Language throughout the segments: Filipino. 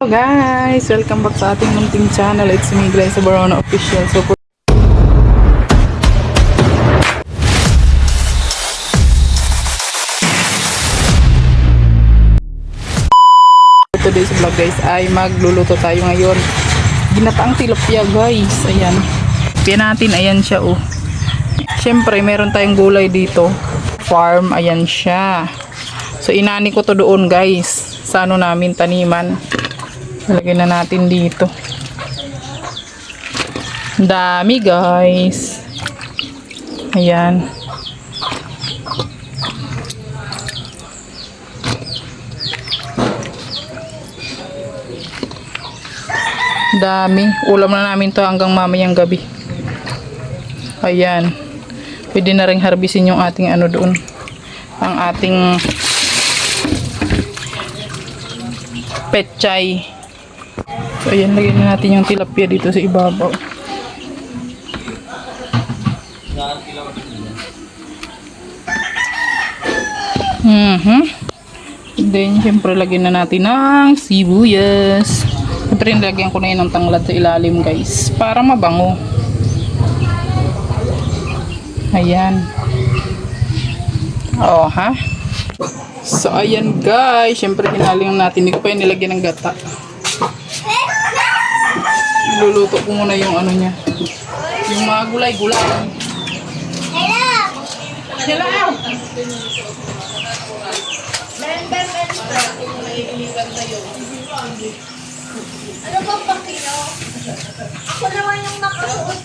Hello guys! Welcome back sa ating munting channel. It's me, Glyza Barona Official. So for today's vlog guys ay magluluto tayo ngayon. Ginataang tilapia guys. Ayan. Piyan natin. Ayan siya oh. Siyempre meron tayong gulay dito. Farm. Ayan siya. So inani ko to doon guys. Sa ano namin taniman. Lagyan na natin dito. Dami guys. Ayan. Dami. Ulam na namin to hanggang mamayang gabi. Ayan. Pwede na rin harbisin yung ating ano doon. Ang ating pechay. So, ayan, lagyan na natin yung tilapia dito sa ibabaw. Then, syempre, lagyan na natin ng sibuyas. Syempre, lagyan ko na yun ng tanglad sa ilalim, guys. Para mabango. Ayan. Oh, ha? So, ayan, guys. Syempre, hinaling natin. Hindi ko pa yun nilagyan ng gata. Luluto ko muna yung ano niya. Yung mga gulay-gulay. Hello! Ano ba pakino? Ako naman yung nakasuot.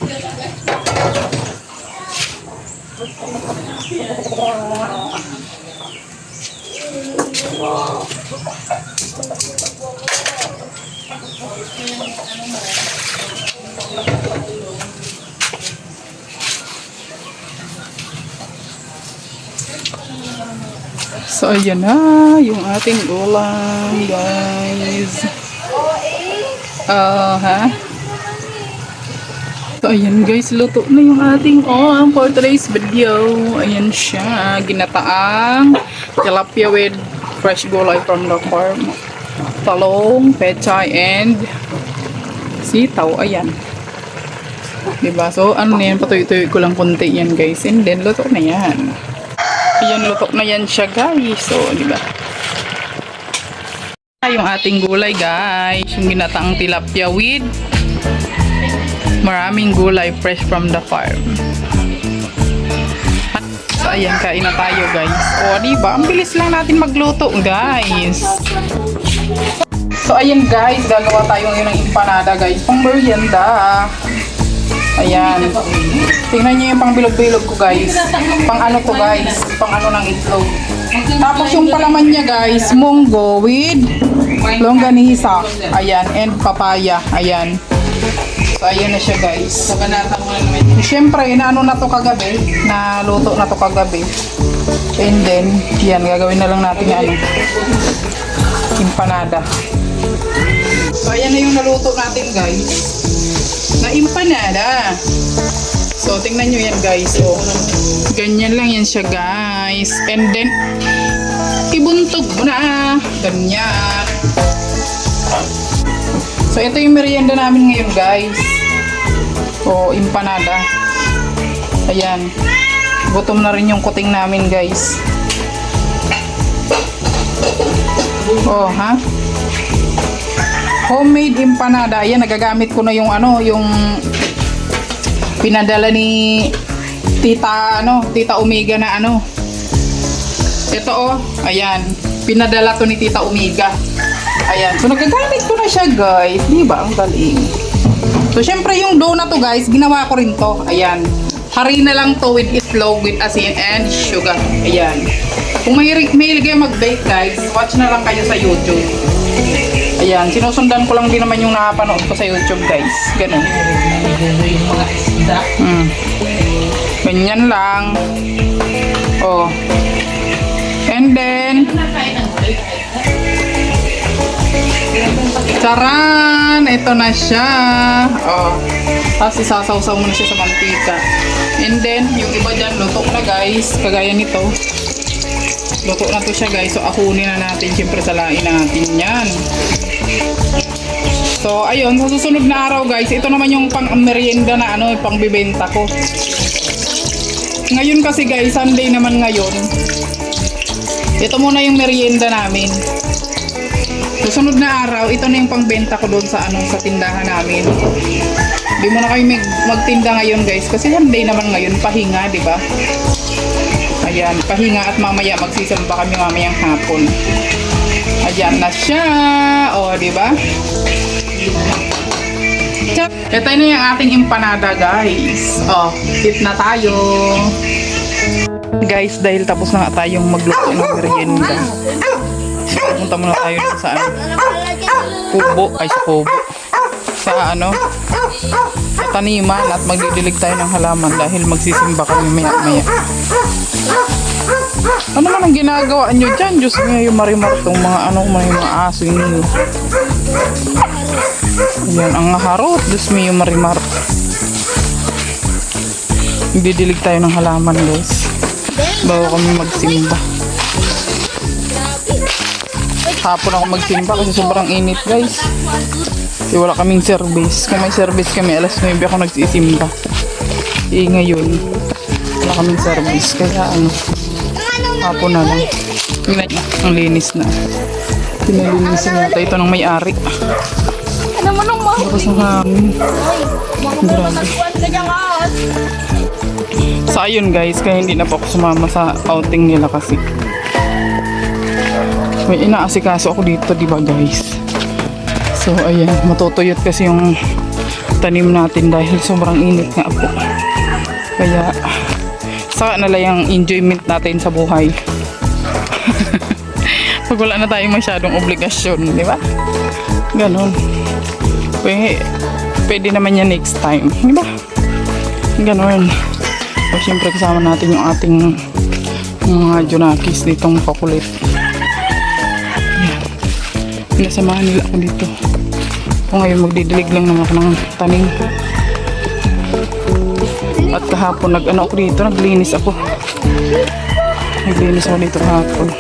So, ayan na yung ating ulam, guys. Ha? So, ayan guys, luto na yung ating ulam for today's video. Ayan siya, ginataang tilapia with fresh gulay from the farm. Talong, pechay, and sitaw. Ayan. Diba? So, ano na yan, patuloy-tuloy ko lang kunti yan guys. And then, luto na yan. Ayan, luto na yan siya guys. So, diba? Yung ating gulay guys. Yung ginataang tilapia with maraming gulay fresh from the farm. So, ayan, kain na tayo guys. O, diba? Ang bilis lang natin magluto guys. So, ayan guys. Gagawa tayo ngayon ng empanada guys. Pang merienda. Ayan. Tingnan nyo yung pang bilog-bilog ko guys. Pang ano to guys. Pang ano ng itlog. Tapos yung palaman niya guys. Munggo with longganisa. Ayan. And papaya. Ayan. So ayan na siya guys. Siyempre inaano na to kagabi. Naluto na to kagabi. And then yan. Gagawin na lang natin yung ano. Empanada. So ayan na yung naluto natin guys. Na empanada. So, tingnan nyo yan guys. So, ganyan lang yan siya guys. And then, ibuntog mo na. Ganyan. So, ito yung merienda namin ngayon guys. So, empanada. Ayan. Gutom na rin yung kuting namin guys. Oh, ha? Homemade empanada. Ayan, nagagamit ko na yung ano, yung pinadala ni Tita Omega na ano. Ito oh, ayan. Pinadala to ni Tita Omega. Ayan. So nagagamit ko na siya, guys. Di ba? Ang galing. So syempre yung dough na to, guys, ginawa ko rin to. Ayan. Harina lang to with itlog, with asin and sugar. Ayan. Kung mahilig kayo mag-bake, guys, watch na lang kayo sa YouTube. Ayan, sinusundan ko lang din naman yung nakapanood ko sa YouTube guys. Ganun. Ganyan lang. Oh. And then charan! Ito na siya. Oh. Tapos isasawsaw mo na siya sa mantika. And then, yung iba dyan, luto na guys. Kagaya nito. Luto na to siya guys. So, akunin na natin. Siyempre, salain natin yan. So, ayun, sa susunod na araw guys, ito naman yung pang merienda na ano, pang bibenta ko. Ngayon kasi guys, Sunday naman ngayon. Ito muna yung merienda namin. Susunod na araw, ito na yung pangbenta ko doon sa ano, sa tindahan namin. Di mo na kami magtinda ngayon guys, kasi Sunday naman ngayon, pahinga, di ba? Ayan, pahinga at mamaya magsisamba kami mamayang hapon. Ayan na siya. O, di ba? Ito na yung ating empanada, guys. O, eat na tayo. Guys, dahil tapos na nga tayong magluto ng merienda. Pupunta muna tayo sa ano, kubo. Ay, sa kubo. Sa ano, sa taniman at magdidilig tayo ng halaman dahil magsisimba kami maya-maya. Ano man ang ginagawa nyo dyan? Diyos mo yung marimar tong mga ano, mga aso nyo. Ayan, ang harot. Diyos mo yung marimar. Didilig tayo ng halaman guys. Bago kami magsimba. Hapon ako magsimba kasi sobrang init guys. Kasi wala kaming service. Kung may service kami, alas 9 ako nagsisimba. Ngayon, wala kaming service. Kaya ano, hapon na lang. Tingnan niyo, ang linis na. Pinalinisin natin ito ng may-ari. Ano mo nung mga? Tapos ng hangin. Grabe. So ayun guys, kaya hindi na po ako sumama sa outing nila kasi may inaasikaso ako dito, di ba guys? So ayan, matutuyot kasi yung tanim natin dahil sobrang init nga po. Kaya saka na lang yung enjoyment natin sa buhay. Pag wala na tayong masyadong obligasyon, di ba? Ganon. Pwede naman yan next time, di ba? Ganon. So, siyempre kasama natin yung ating mga junakis ditong pakulit. Yan. Pinasamahan nila ako dito. O ngayon magdidilig lang naman ako ng tanim. At kahapon nag-ano ako dito, naglinis ako. Naglinis ako dito kahapon.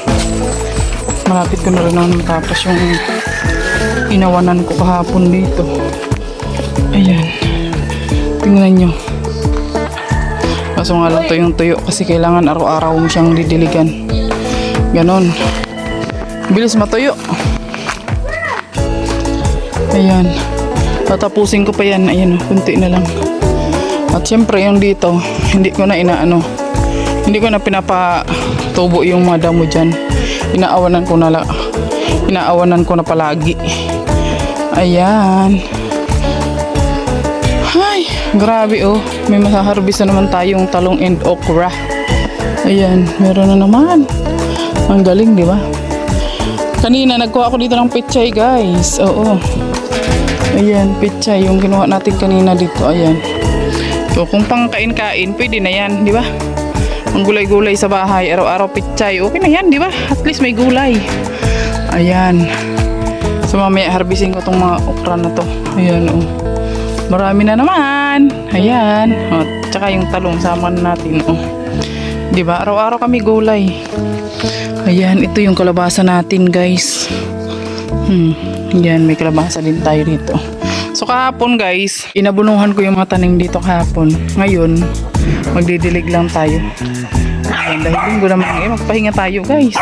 Malapit ko na rin ang matapos yung inawanan ko kahapon dito. Ayan. Tingnan nyo. Kaso nga lang tuyong-tuyo kasi kailangan araw-araw mo siyang didiligan. Ganon. Bilis matuyo. Ayan. Tatapusin ko pa yan. Ayan, kunti na lang. At syempre yung dito, hindi ko na inaano. Hindi ko na pinapatubo yung mga damo dyan. Inaawanan ko na palagi. Ayan. Ay, grabe oh. May masaharbis na naman tayong talong and okra. Ayan, meron na naman. Ang galing, di ba? Kanina, nagkuha ako dito ng pechay, guys. Oo. Ayan, pechay. Yung ginawa natin kanina dito. Ayan. So, kung pang kain-kain, pwede na yan, di ba? Ang gulay-gulay sa bahay, araw-araw pechay. Okay na yan, di ba? At least may gulay. Ayan. So, mamaya harbisin ko tong mga okra na to. Ayan, oh. Marami na naman. Ayan. O, tsaka yung talong sama natin. O. Diba? Araw-araw kami gulay. Ayan. Ito yung kalabasa natin, guys. Ayan. May kalabasa din tayo dito. So, kahapon, guys, inabunuhan ko yung mga tanim dito kahapon. Ngayon, magdidilig lang tayo. Ayan. Dahil linggo naman, magpahinga tayo, guys.